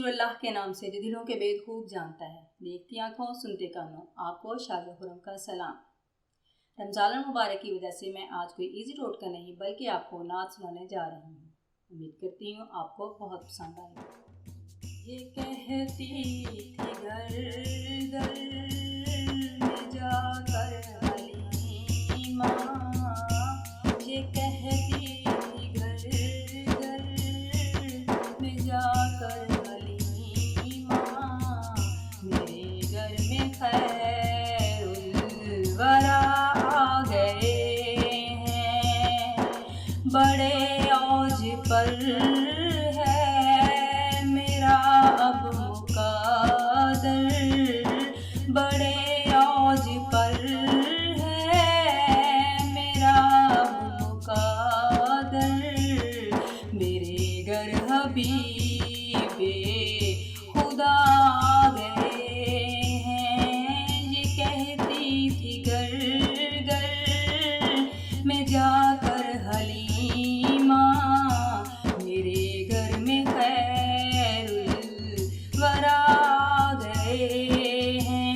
शुरू अल्लाह के नाम से जो दिलों के भेद खूब जानता है। देखती आँखों सुनते कानों, आपको शाद खुरम का सलाम। रमज़ान मुबारक की वजह से मैं आज कोई इजी रोड का नहीं बल्कि आपको नात सुनाने जा रही हूँ। उम्मीद करती हूँ आपको बहुत पसंद आएगा। ये कहती थी घर घर में जाकर हलीमा, ये कहती थी घर घर में जाकर हलीमा, मेरे घर में खैरुल वरा आ गए हैं। बड़े औज पर है मेरा अब मुक़द्दर, बड़े औज पर है मेरा अब मुक़द्दर, मेरे घर हबीबे खुदा आ गए हैं। ये कहती थी घर घर में जाकर हलीमा, मेरे घर में खैरुल वरा आ गए हैं।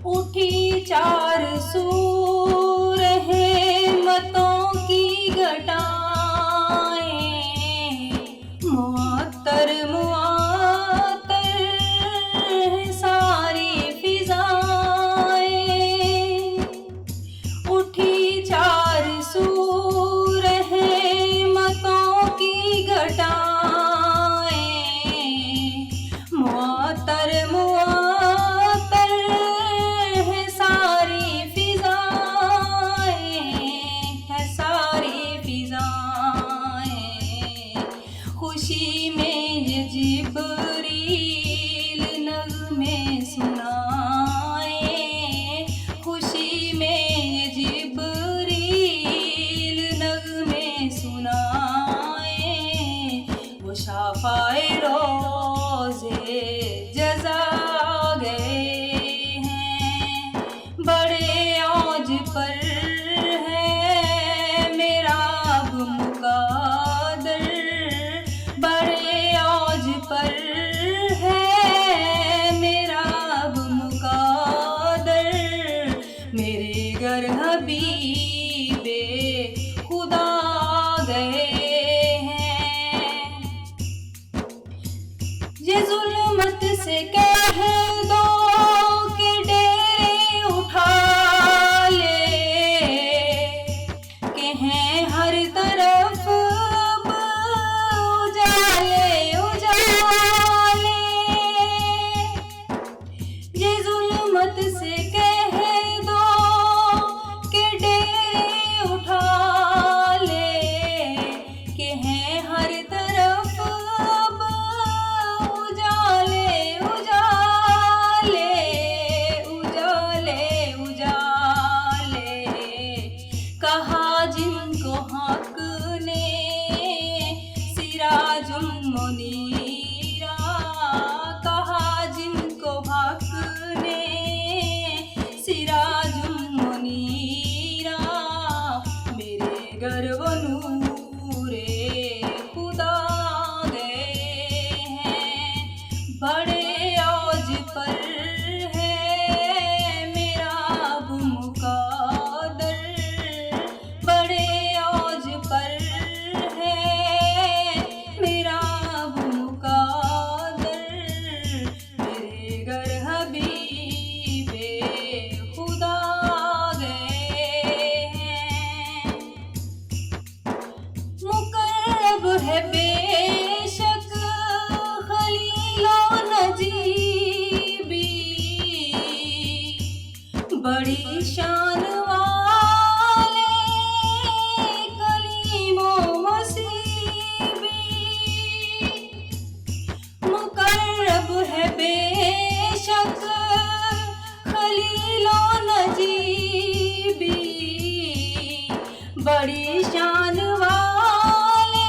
उठी चार सूर रहमतों की घटाएं, मुअत्तर मुअत्तर सारी फिजाएं। उठी चार सूर रहमतों की घटाएं, मुअत्तर मुअत्तर सारी फिजाएं, है सारी फिजाएं। खुशी में ये जिब्रील नग़्मे सुनाए, खुशी में ये जिब्रील नग़्मे सुनाए। वो शाफ़ाए रोज़े जज़ा गए हैं। बड़े औज पर है मेरा अब मुक़द्दर, बड़े औज पर है मेरा अब मुक़द्दर, मेरे घर हबीबे खुदा आ गए हैं। ये ज़ुल्मत से कह दो कि डेरे उठा ले, कि हैं हर तरफ अब उजाले उजाले। ये ज़ुल्मत से कह दो कि डेरे उठा ले, कि हैं हर तरफ अब उजाले उजाले उजाले उजाले। कहा जिनको हक ने सिराजुल मुनीरा, कहा जिनको हक ने सिराजुल मुनीरा, मेरे घर वो नूरे खुदा आ गए हैं। बड़े औज पर है मेरा अब मुक़द्दर, बड़े औज पर है मेरा अब मुक़द्दर, मेरे घर हबीबे खुदा आ गए हैं। मुक़र्रब है बेशक खलीलो नजीबी, बड़ी शान वाले कलीमो मसीबी। मुक़र्रब है बेशक खलीलो नजीबी, बड़ी शान वाले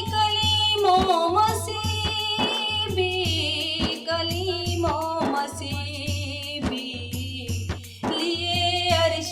कलीमो मसीबी, कलीमो मसीबी। लिए अर्श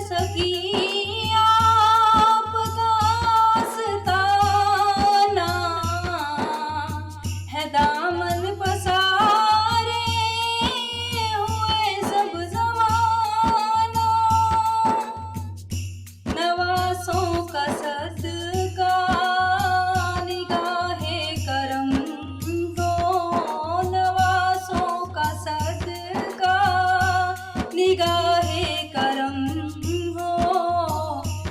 सखी आपका आस्ताना है, दामन पसारे हुए सब जमाना, नवासों का सदका निगाहे करम हो, नवासों का सदका निगाहे करम हो,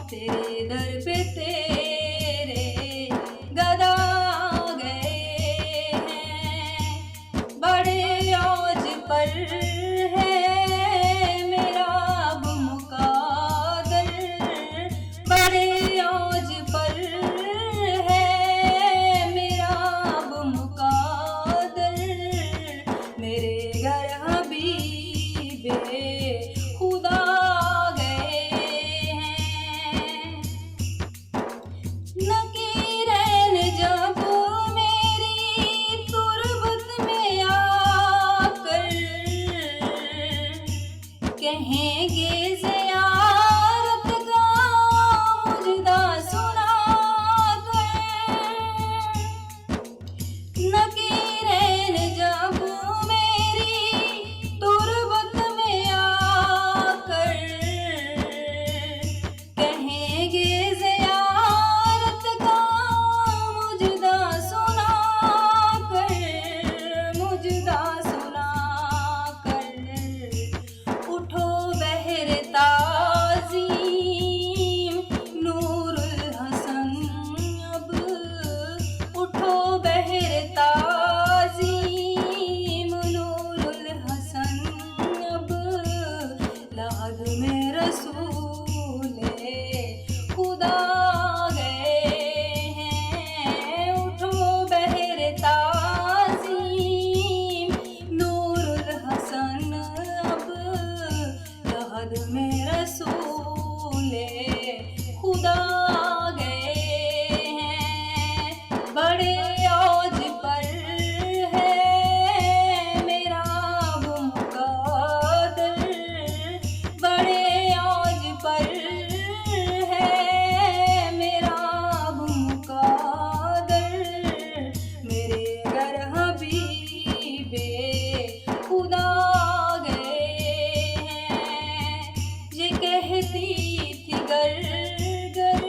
तेरे दर पे तेरे गदा गए हैं, बड़े औज पर है मेरा अब मुकादर, बड़े औज पर है मेरा अब मुकादर, मेरे घर हबीबे खुदा गए हैं। नकीरैन जब मेरी तुरबत में आकर कहेंगे ज़ियारत का मुजदा सुनाकर, नकीरैन जब मेरी तुरबत में आकर कहेंगे ज़ियारत का मुजदा सुनाकर, मुजदा सुनाकर, उठो बहर ताज़ीम नूरुल हसन अब, उठो बहर ताज़ीम नूरुल हसन अब, लाद में रसूले खुदा गए हैं, उठो बहर ताज़ीम नूरुल हसन अब, लाद में रसूले खुदा गए हैं, बड़े औज पर है मेरा अब मुकादर, बड़े औज पर है मेरा अब मुकादर, मेरे घर हबीबे खुदा गए हैं। ये कहती थी गर गर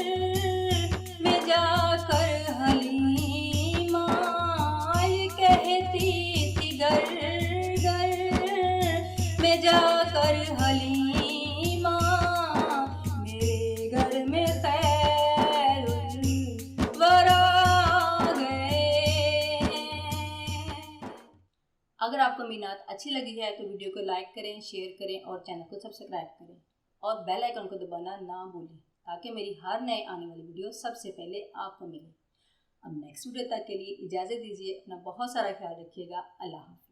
में जाकर हलीमा, ये कहती थी गर गर में जाकर हलीमा, मेरे घर में खैरुल वरा गए हैं। अगर आपको मेरी नात अच्छी लगी है तो वीडियो को लाइक करें, शेयर करें और चैनल को सब्सक्राइब करें और बेल आइकन को दबाना ना भूलें, ताकि मेरी हर नए आने वाली वीडियो सबसे पहले आपको मिले। अब नेक्स्ट वीडियो तक के लिए इजाज़त दीजिए। अपना बहुत सारा ख्याल रखिएगा। अल्लाह हाफ़िज़।